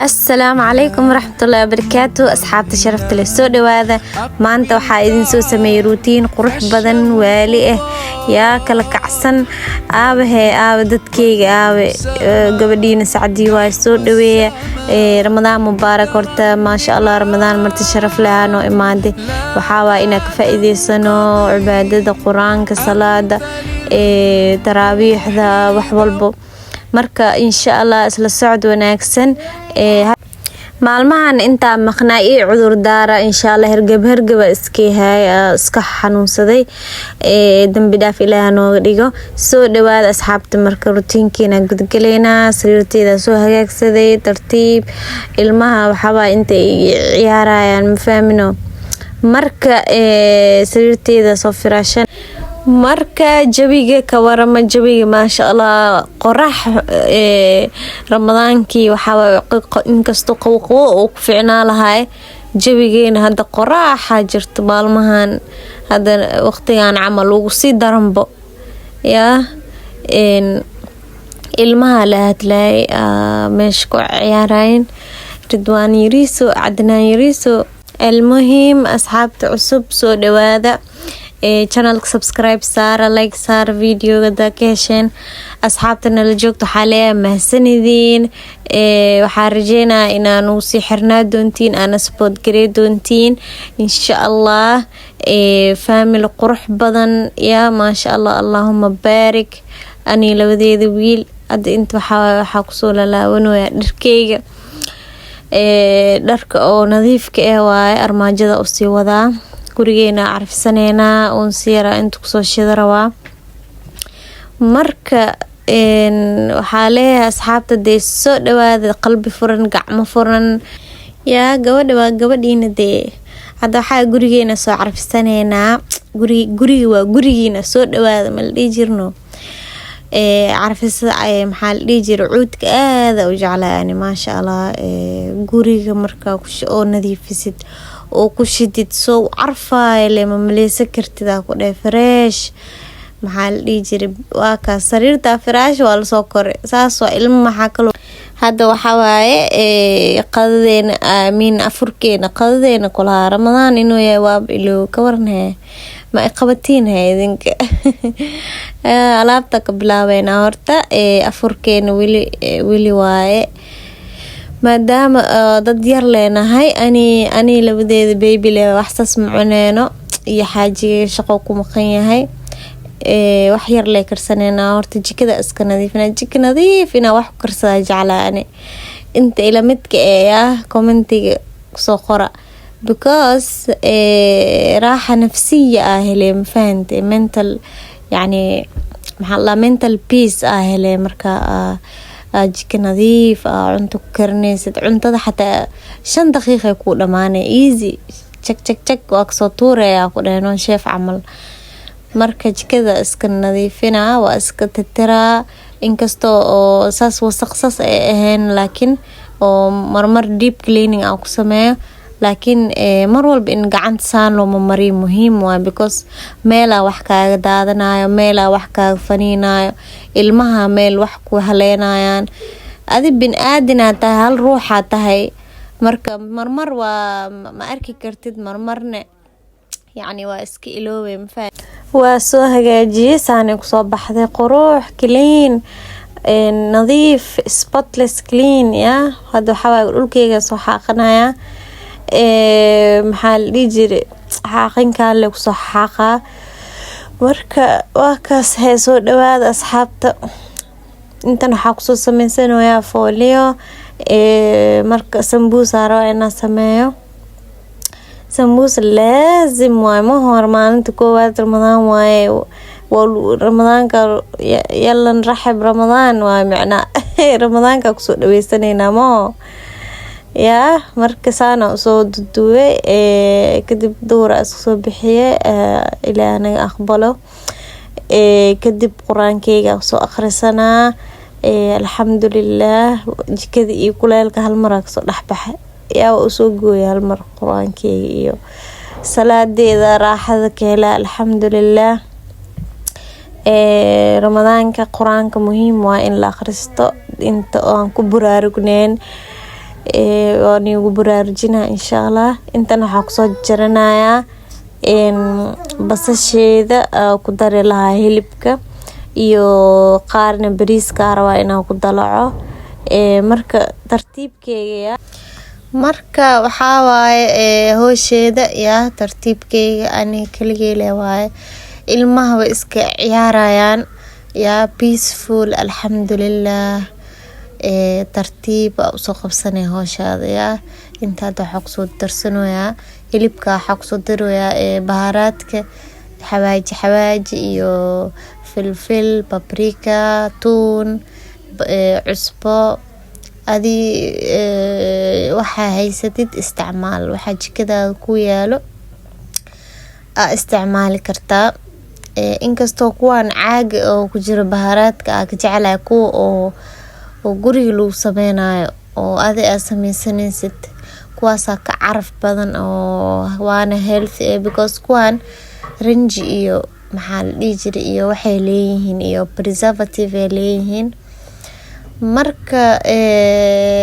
السلام عليكم ورحمة الله وبركاته أصحابتي شرفت لي soo dhawaada maanta waxaa idin soo sameeyay ruutiin qurux badan waali ah yaa kala kacsan aabe dadkeyga gabadhiina Sacdi waa soo dhaweeya Ramadaan mubaarak horta ma sha Allah Ramadaan marti sharaf leh oo imaade waxaa waa inaan ka faa'iideysano cibaadada quraanka salaada taraawiixda wax walbo marka insha Allah isla socod wanaagsan maalmahan inta maqnaa cudur daara insha Allah hergab iska xanuunsaday dambi dhaaf Ilaahay nooga dhigo soo dhawaad asxaabta marka rutiinkeena gudgaleena sariirteeda soo hagaagsaday tartiib ilmaha waxaba inta ciyaarayaan ma fahmino marka sariirteeda soo firaashan marka jawiga ka warama jawiga ma sha Allah qorax Ramadaankii waxa inkastoo qowqow oo ku fiicnaa lahay jawigeena hada qoraxa jirto maalmahan hada waqtigan camal ugu sii daranbo yaa ilmaha la hadlay meesh ku ciyaarayeen Ridwaan Yariiso Cadnaan Yariiso المهم asxaabta cusub soo dhawaada channel subscribe saara like saara video gada ka hesheen asxaabtana la joogto xaleeya mahsanidin waxaa rajeynaa inaan u sii xirnaa doontiin ana support garee doontiin insha Allah family qurux badan ya ma sha Allah Allahumma barik ani labadeeda wiil ad inta waxa ku soo lalaawanayaa dharkeyga dharka oo nadiifka ah waay armaajada u sii wadaa gurigeena carfisanaynaa oo siira inta ku soo shidarawa marka waxa leeyahay asxaabta de soo dhawaada qalbi furan gacmo furan yaa gabadhiina de hada waxa gurigeena soo carfisanaynaa guriga waa gurigeena soo dhawaada mal dhijirno carfisada ay maxaa la dhigi jiray cuudka aad u jeclaani ma sha Allah guriga marka oo nadiifisid oo ku shidid soo carfay lema maleysa kartida ku dhay fresh maxaa la dhigi jiray waa ka sariirta fresh waa la soo koray saas waa ilmo maxaa kale hada waxa waaye qadadeena aamin afurkeena qadadeena kula Ramadaan inuu yahay waa ilo ka warnaa ma qabatiin idinka alaabta ka bilaabeyna horta afurkeena wili waaye maadaama dad yar leenahay ani labadeeda baby le wax sas macuneeno iyo xaajiga shaqo ku maqan yahay wax yar le karsaneena horta jikada iska nadiifina wax ku karsada jeclaani inta ila midka commentiga soo qora because راحة نفسية هلي مفهمت mental يعني محل mental peace هلي مركا جيك نظيف عنتو كرنيسة عنتو حتى 5 دقيقة يكون معنا easy تشك واكسو طورة يكون هنون شيف عمل مركا جيكذا اسك نظيفنا واسك تترى انكستو ساس وسقصص هين لكن مرمر deep cleaning او كسميه laakiin mar walba in gacanta saan loo mariyo muhiim waa because meela wax kaaga daadanayo meela wax kaaga faniinayo ilmaha meel wax ku haleenayaan adi bin aadina tahay hal ruuxa tahay marka marmar waa ma arki kartid marmarna yani waa iska iloowe waa soo hagaajiyay saanay ku soo baxday qurux clean nadiif spotless clean ya hada waxa dhulkeyga soo xaqanaya maxaa la dhigi jiray xaqinka le ku soo xaqa marka waa kaas soo dhawaada asxaabta intan waxa ku soo sameysanayaa folio marka sambusa raayna sameeyo sambusa laazim waa ma hor maalinta koowaad Ramadaan waaye Ramadaanka yallan raxib Ramadaan waa macna Ramadaanka ku soo dhaweysanayna ma يا مركز أنا صوت الدواء كدب دورة أصوب بحية إلى أنا أقبله كدب قرآن كي أصو آخر سنة الحمد لله كذا يقول لك هالمرة صو لحبح يا وأسوقه يا هالمرة قرآن كي صلاة دي إذا راح ذاك لا الحمد لله رمضان كقرآن كمهم وإن لا خرجت أنت أنكو برارجنين waan igu baraarujinaa insha Allah. Intan waxaa kusoo jaranayaa basasheeda ku dari lahaa hilibka iyo qaarna bariiska rabaa inaan ku dalaco. Marka tartiibkeyga marka waxaa waaye howsheeda tartiibkeyga ani kaligey waaye. Ilmaha way iska ciyaarayaan peaceful alxamdulillah. tartiib usoo qabsanay howshaada intaad waxaa kusoo darsanoyaa hilibka, waxaa kusoo daroyaa baharaadka xawaaji iyo filfil, paprika, tuun, cusbo, adi waxaa haysatid isticmaal, waxaa jikadaada ku yaalo isticmaali kartaa. inkastoo kuwaan caaga oo ku jiro baharaadka ka jecelahay kuwa oo guriga lagu sameynayo oo adi aad sameysanaysid, kuwaasaa ka caraf badan oo waana healthy because kuwaan rinji iyo maxaa la dhihi jiray iyo waxay leeyihiin iyo preservative ay leeyihiin. marka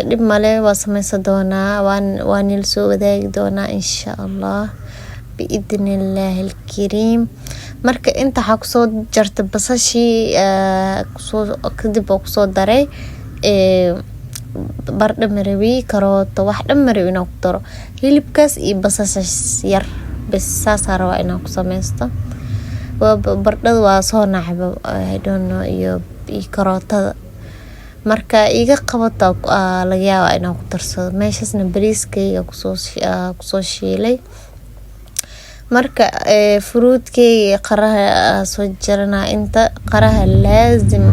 dhib male waa sameysan doonaa, waan il soo wadaagi doonaa insha Allah biidhnillaahi alkariim. marka inta waxaa kusoo jarta basashii kadib oo kusoo daray bardho marawi, karooto, wax dhan marawi inaan ku daro, hilibkaas iyo basashaas yar bas saasaan rabaa inaan ku sameysto. bardhada waa soo nacba I don't know iyo karootada, marka iga qabato laga yaabaa inaan ku darsado. meeshaasna bariiskayga kusoo shiilay. marka fruudkeyga qaraha soo jaranaa. inta qaraha laazim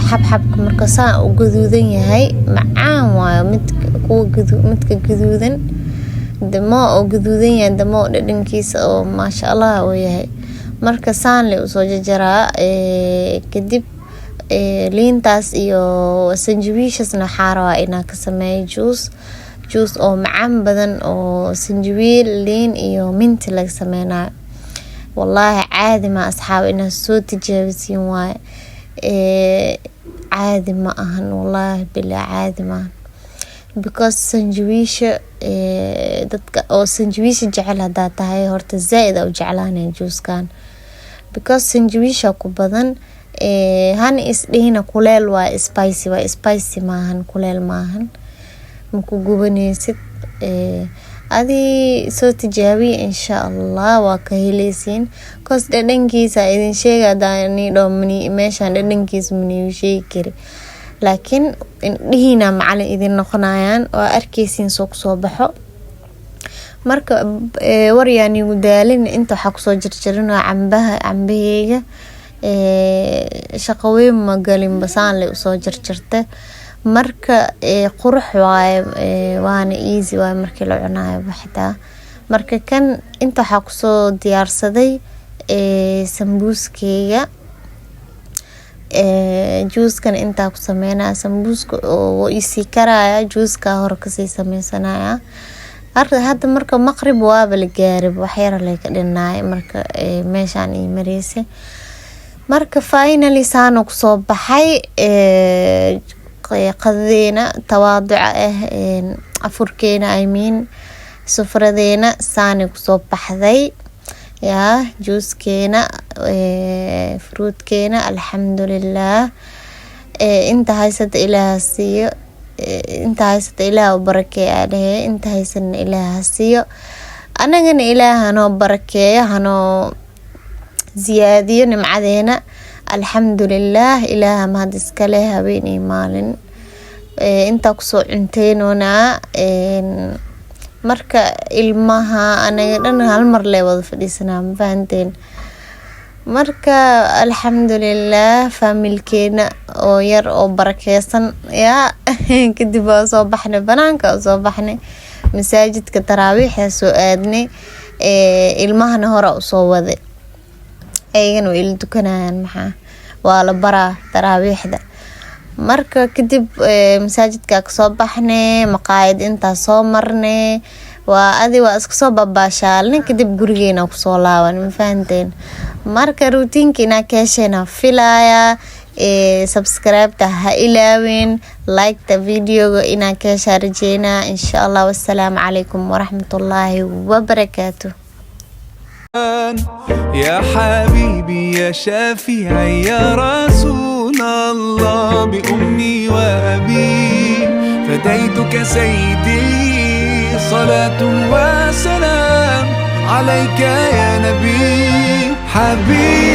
xabxabka marka saan u gaduudan yahay macaan waayo. midka gaduudan damo oo gaduudan yahay damo dhadhankiisa oo maasha Allah oo yahay. marka saan le usoo jaraa kadib liintaas iyo sanjabiishasna waxaa rabaa inaan ka sameeyo juice oo macaan badan oo sanjabiil, liin iyo minti laga sameynayo. wallaahi caadi ma asxaab inaan soo tijaabisiin waaye. caadi ma ahan wallaahi bilaa caadi ma ahan because sanjabiisha dadka oo sanjabiisha jecel hadaa tahay horta zaaid u jeclaanay juicekan because sanjabiisha ku badan. hani isdhihina kuleel waa spicy maahan, kuleel maahan, maku gubanaysid. adi soo tijaabiya insha Allah waa ka heleysiin cause dhadhankiisa idin sheega daani dhoomni meeshan dhadhankiisa mani sheegi kari, laakiin indhihiina macallin idin noqonayaan oo arkeysiin soo baxo. marka waryaan igu daalin inta waxaa kusoo jarjarinaa cambaheyga. shaqo weyn ma galin basaan le usoo jarjarta. marka qurux waaye waana easy waaye markii la cunayo baxdaa. marka kan inta waxaa kusoo diyaarsaday sambuuskeyga. juuskan intaa ku sameynaya sambuuska oo isii karaya juuska hore kasii sameysanaya. hadda marka maqrib waaba la gaarib wax yar la ka dhinaay marka meeshaan ii mareysay. marka finally saano kusoo baxay qadadeena tawaaduca afurkeena sufradeena saani kusoo baxday. juuskeena fruutkeena alxamdulillah. inta haysata ilaaha siiyo, inta haysata ilaah u barakeeyo dhahe, inta haysana ilaah siiyo, anagana ilaah hanoo barakeeyo, hanoo ziyaadiyo nimcadeena. alxamdulillah. ilaah mahad iska leh habeen iyo maalin. inta kusoo cunteynona marka ilmaha anaga dhan hal mar lee wada fadhiisanaa ma fahanteen. marka alxamdulillah familkeena oo yar oo barakeysan kadib waa soo baxnay banaanka, soo baxnay masaajidka taraawiixda soo aadnay. ilmahana hore usoo waday, ayagana way ila dukanayaan, maxaa waa la baraa taraawiixda. marka kadib masaajidka kasoo baxnay, maqaayad intaa soo marnay, waa iska soo babaashaalnay, kadib gurigeena kusoo laaban ma fahanteen. marka routiinka inaa ka heshayna filaya. subscribe-ta ha ilaawin, like-ta videoga inaan ka heshaa rajeynaa insha Allah. Wassalaamu calaykum waraxmatullaahi wabarakaatuh. يا حبيبي يا شافعي يا رسول الله، بأمي وأبي فديتك سيدي، صلاة وسلام عليك يا نبي حبيبي.